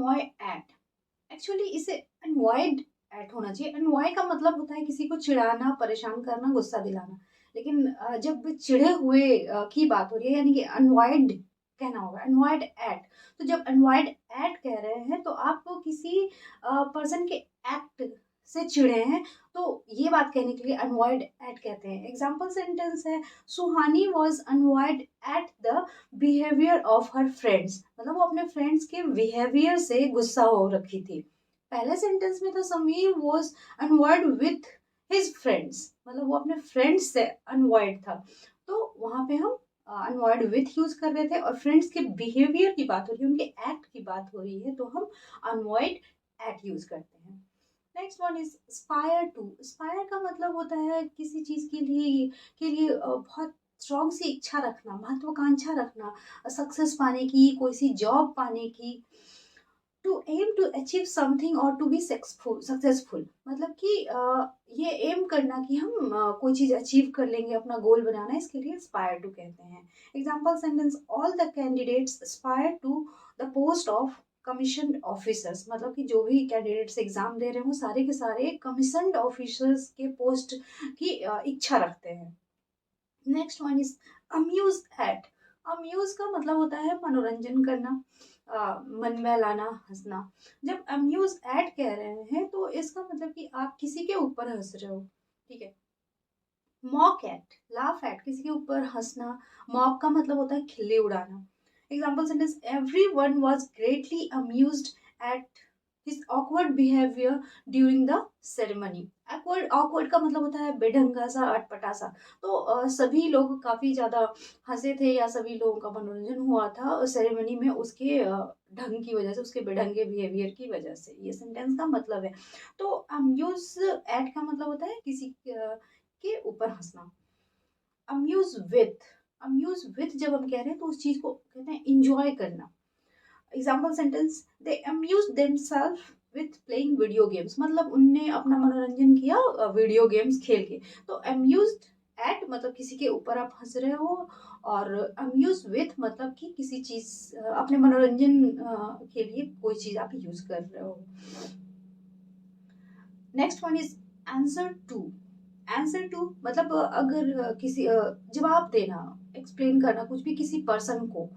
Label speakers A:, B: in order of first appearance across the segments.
A: अनवॉय eight, actually इसे अनवॉयड eight होना चाहिए। अनवॉय का मतलब होता है किसी को चिढ़ाना, परेशान करना, गुस्सा दिलाना। लेकिन जब चिढ़े हुए की बात हो रही है, यानी कि अनवॉयड कहना होगा, अनवॉयड एट। तो जब अनवॉयड एट कह रहे हैं तो आप किसी पर्सन के एक्ट से चिढ़े हैं, तो ये बात कहने के लिए अनवॉयड एट कहते हैं। एग्जाम्पल सेंटेंस है, Suhani was annoyed at the behaviour of her friends, मतलब वो अपने फ्रेंड्स के बिहेवियर से गुस्सा हो रखी थी। पहले सेंटेंस में था, Samir was annoyed with his friends, मतलब वो अपने फ्रेंड्स से अनवॉयड था। तो वहां पे हम अनवॉयड विथ यूज कर रहे थे, और फ्रेंड्स के बिहेवियर की बात हो रही है, उनके एक्ट की बात हो रही है, तो हम अनवॉयड एट यूज करते हैं। Next one is aspire to. Aspire का मतलब होता है किसी चीज के लिए बहुत स्ट्रॉन्ग सी इच्छा रखना, महत्वाकांक्षा रखना, सक्सेस पाने की, कोई सी जॉब पाने की। To aim to achieve something और टू बी सक्सेसफुल, मतलब कि ये एम करना कि हम कोई चीज अचीव कर लेंगे, अपना गोल बनाना, इसके लिए एस्पायर टू कहते हैं। Example sentence, all the candidates aspire to the post of commission officers, मतलब कि जो भी कैंडिडेट्स एग्जाम दे रहे हैं वो सारे के सारे कमीशन ऑफिसर्स के पोस्ट की इच्छा रखते हैं। Next one is amuse at. Amuse का मतलब होता है मनोरंजन करना, मन बहलाना, हंसना। जब अम्यूज एट कह रहे हैं तो इसका मतलब कि आप किसी के ऊपर हंस रहे हो, ठीक है। मॉक एट, लाफ एट, किसी के ऊपर हंसना। मॉक का मतलब होता है खिल्ली उड़ाना। Example sentence, every one was greatly amused at his awkward behaviour during the ceremony. Awkward, awkward का मतलब होता है बेढंगा सा, अटपटा सा। तो सभी लोग काफी ज्यादा हंसे थे, या सभी लोगों का मनोरंजन हुआ था सेरेमनी में, उसके ढंग की वजह से, उसके बेढंगे बिहेवियर की वजह से। ये सेंटेंस का मतलब है। तो अम्यूज एट का मतलब होता है किसी के ऊपर हंसना। अम्यूज विथ, अम्यूज विथ जब हम कह रहे हैं तो उस चीज को कहते हैं इंजॉय करना। Example sentence, they amuse themselves with playing video games, मतलब उनने अपना मनोरंजन किया वीडियो गेम्स खेल के। तो अम्यूज्ड एट मतलब किसी के ऊपर आप हंस रहे हो, और अम्यूज विथ मतलब कि किसी चीज अपने मनोरंजन के लिए कोई चीज आप यूज कर रहे हो। Next one is answer to. Answer to मतलब अगर किसी जवाब देना, एक्सप्लेन करना कुछ भी किसी पर्सन को,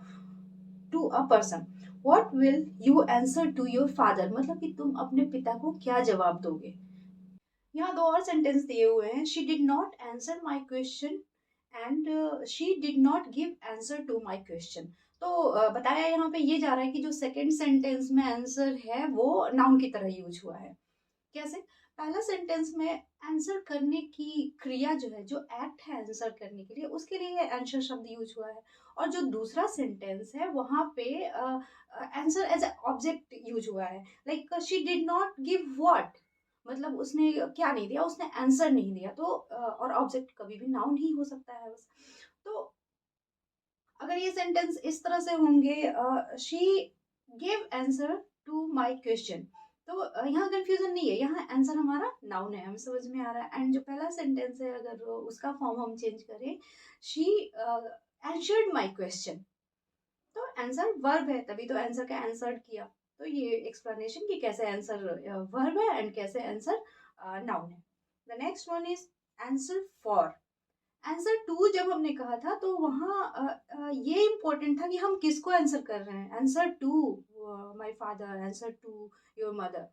A: to a person. What will you answer to your father, मतलब कि तुम अपने पिता को क्या जवाब दोगे। यहाँ दो और सेंटेंस दिए हुए हैं, she did not answer my question and she did not give answer to my question. तो बताया यहाँ पे ये जा रहा है कि जो सेकेंड सेंटेंस में आंसर है वो नाउन की तरह यूज हुआ है। कैसे? पहला सेंटेंस में आंसर करने की क्रिया जो है, जो एक्ट है आंसर करने के लिए, उसके लिए आंसर शब्द यूज हुआ है। और जो दूसरा सेंटेंस है वहां पे answer as a object use हुआ है। Like she did not give what, मतलब उसने क्या नहीं दिया, उसने आंसर नहीं दिया। तो और ऑब्जेक्ट कभी भी नाउन ही हो सकता है बस। तो अगर ये सेंटेंस इस तरह से होंगे, she give answer to my question, तो यहाँ कंफ्यूजन नहीं है, यहाँ आंसर हमारा नाउन है, हमें समझ में आ रहा है। एंड जो पहला सेंटेंस है अगर उसका फॉर्म हम चेंज करें, शी आंसर्ड माय क्वेश्चन, तो आंसर वर्ब है, तभी तो आंसर का आंसर्ड किया। तो ये एक्सप्लेनेशन कि कैसे आंसर वर्ब है एंड कैसे आंसर नाउन है। The next one is answer for. Answer to जब हमने कहा था तो वहाँ ये इम्पोर्टेंट था कि हम किसको आंसर कर रहे हैं, answer to my father, answer to your mother.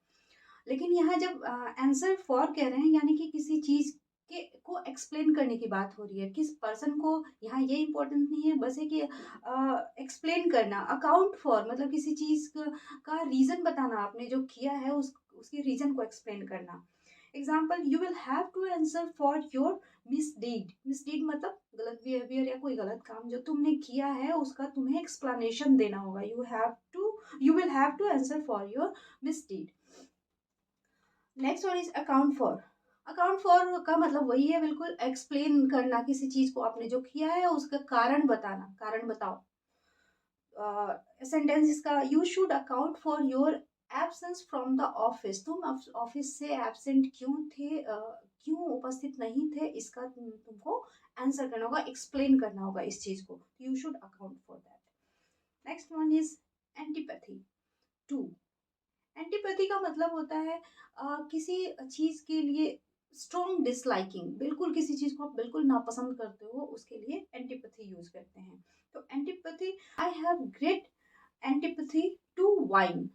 A: लेकिन यहाँ जब आंसर फॉर कह रहे हैं, यानी कि किसी चीज के को एक्सप्लेन करने की बात हो रही है, किस पर्सन को, यहाँ ये इम्पोर्टेंट नहीं है, बस है कि एक्सप्लेन करना। अकाउंट फॉर मतलब किसी चीज का रीजन बताना, आपने जो किया है उसके रीजन को एक्सप्लेन करना। Example, you will have to answer for your misdeed. Misdeed मतलब गलत बिहेवियर या कोई गलत काम जो तुमने किया है उसका तुम्हें एक्सप्लेनेशन देना होगा। You will have to answer for your misdeed. Next one is account for. Account for का मतलब वही है, बिल्कुल एक्सप्लेन करना, किसी चीज को आपने जो किया है उसका कारण बताना, कारण बताओ। सेंटेंस इसका, you should account for your absence from the office. तुम ऑफिस से एब्सेंट क्यों थे, क्यों उपस्थित नहीं थे, इसका तुमको आंसर करना होगा, एक्सप्लेन करना होगा इस चीज को। You should account for that. Next one is antipathy to. Antipathy का मतलब होता है किसी चीज़ के लिए स्ट्रॉन्ग डिसलाइकिंग, बिल्कुल किसी चीज़ को आप बिल्कुल नापसंद करते हो, उसके लिए एंटीपैथी यूज़ करते हैं। तो antipathy, I have great antipathy to wine.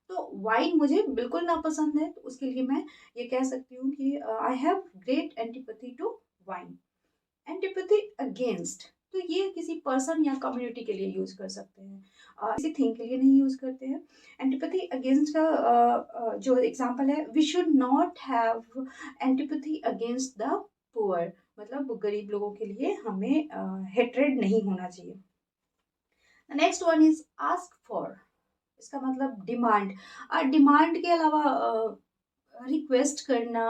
A: तो वाइन मुझे बिल्कुल नापसंद है, तो उसके लिए मैं ये कह सकती हूँ कि I have great antipathy to wine. Antipathy against, तो ये किसी पर्सन या कम्युनिटी के लिए यूज कर सकते हैं, किसी थिंग के लिए नहीं यूज करते हैं। एंटीपैथी अगेंस्ट का जो एग्जांपल है, we should not have antipathy against the poor, मतलब गरीब लोगों के लिए हमें हेट्रेड नहीं होना चाहिए। Next one is ask for, इसका मतलब डिमांड। डिमांड के अलावा रिक्वेस्ट करना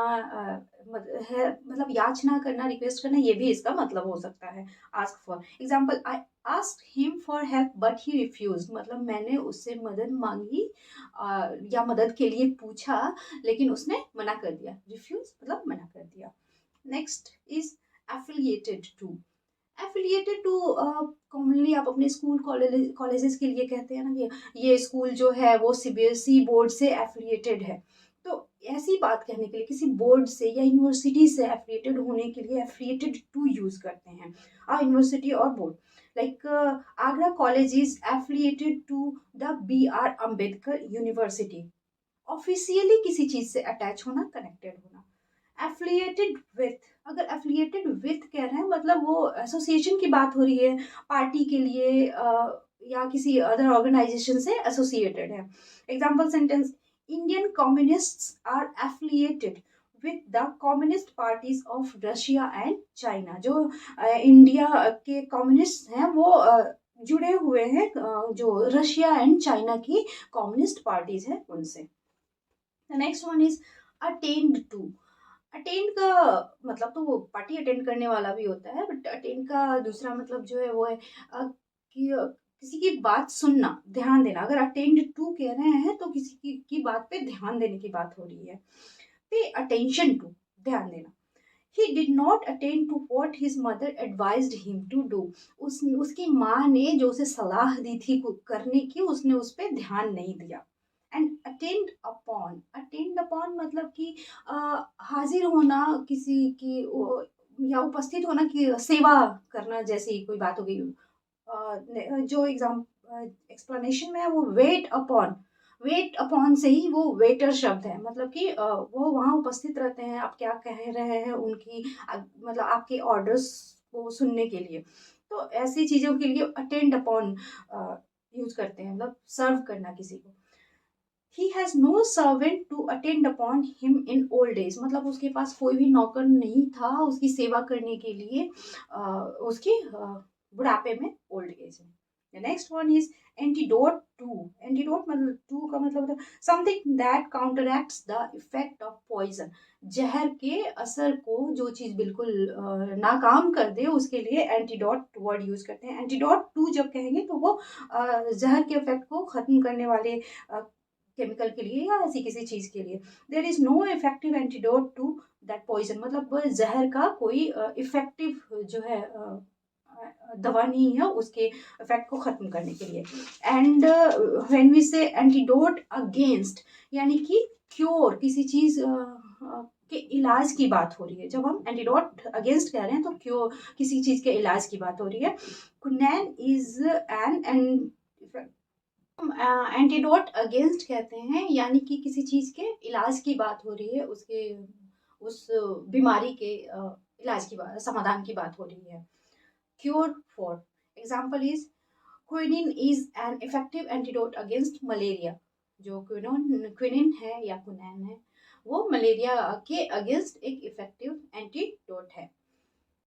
A: है, मतलब याचना करना, रिक्वेस्ट करना, ये भी इसका मतलब हो सकता है ask for. Example, I ask him for help but he refuse, मतलब मैंने उससे मदद मांगी या मदद के लिए पूछा, लेकिन उसने मना कर दिया। रिफ्यूज मतलब मना कर दिया। Next is affiliated to. Affiliated to commonly आप अपने स्कूल कॉलेजेस के लिए कहते हैं ना कि ये स्कूल जो है वो सीबीएसई बोर्ड से एफिलिएटेड है। तो ऐसी बात कहने के लिए किसी बोर्ड से या यूनिवर्सिटी से एफिलिएटेड होने के लिए एफिलिएटेड टू यूज करते हैं, यूनिवर्सिटी और board. Like Agra college is affiliated to the B R Ambedkar university. Officially किसी चीज से अटैच होना, कनेक्टेड होना। एफिलिएटेड विथ, अगर एफिलिएटेड विथ कह रहे हैं मतलब वो एसोसिएशन की बात हो रही है, पार्टी के लिए या किसी अदर ऑर्गेनाइजेशन से एसोसिएटेड है। Example sentence, Indian communists are affiliated with the communist parties of Russia and China. जो इंडिया के कम्युनिस्ट हैं वो जुड़े हुए हैं जो रशिया एंड चाइना की कम्युनिस्ट पार्टीज हैं उनसे। Next one is attend to. Attend का मतलब तो वो पार्टी अटेंड करने वाला भी होता है, बट अटेंड का दूसरा मतलब जो है वो है कि किसी की बात सुनना, ध्यान देना। अगर अटेंड टू कह रहे हैं तो किसी की बात पे ध्यान देने की बात हो रही है। पे अटेंशन टू, ध्यान देना। He did not attend to what his mother advised him to do. उसकी माँ ने जो उसे सलाह दी थी करने की, उसने उस पर ध्यान नहीं दिया। एंड अटेंड अपॉन मतलब कि हाजिर होना किसी की या उपस्थित होना की सेवा करना, जैसी कोई बात हो गई। जो एग्जाम एक्सप्लेनेशन में है वो वेट अपॉन से ही वो वेटर शब्द है, मतलब कि वो वहाँ उपस्थित रहते हैं, आप क्या कह रहे हैं उनकी मतलब आपके ऑर्डर्स को सुनने के लिए। तो ऐसी चीजों के लिए अटेंड अपॉन यूज करते हैं, मतलब सर्व करना किसी को। He has no servant to attend upon him in old age, मतलब उसके पास कोई भी नौकर नहीं था उसकी सेवा करने के लिए उसकी बुढ़ापे में, ओल्ड एज में। The next one is antidote to. Antidote मतलब टू का मतलब होता है something that counteracts the effect of poison. जहर के असर को जो चीज बिल्कुल नाकाम कर दे, उसके लिए एंटीडोट वर्ड यूज करते हैं। एंटीडोट टू जब कहेंगे तो वो जहर के इफेक्ट को खत्म करने वाले केमिकल के लिए या ऐसी किसी चीज के लिए। There is no effective antidote to that poison, मतलब जहर का कोई इफेक्टिव जो है दवा नहीं है उसके इफेक्ट को खत्म करने के लिए। एंड व्हेन वी से एंटीडोट अगेंस्ट, यानी कि क्योर, किसी चीज के इलाज की बात हो रही है। जब हम एंटीडोट अगेंस्ट कह रहे हैं तो क्योर, किसी चीज के इलाज की बात हो रही है। कुनैन इज एन एंटीडोट अगेंस्ट कहते हैं, यानी कि किसी चीज के इलाज की बात हो रही है, उसके उस बीमारी के इलाज की बात, समाधान की बात हो रही है। Cure for, example is quinine is an effective antidote against malaria. जो क्विनिन है या कुनैन है वो मलेरिया के अगेंस्ट एक इफेक्टिव एंटीडोट है।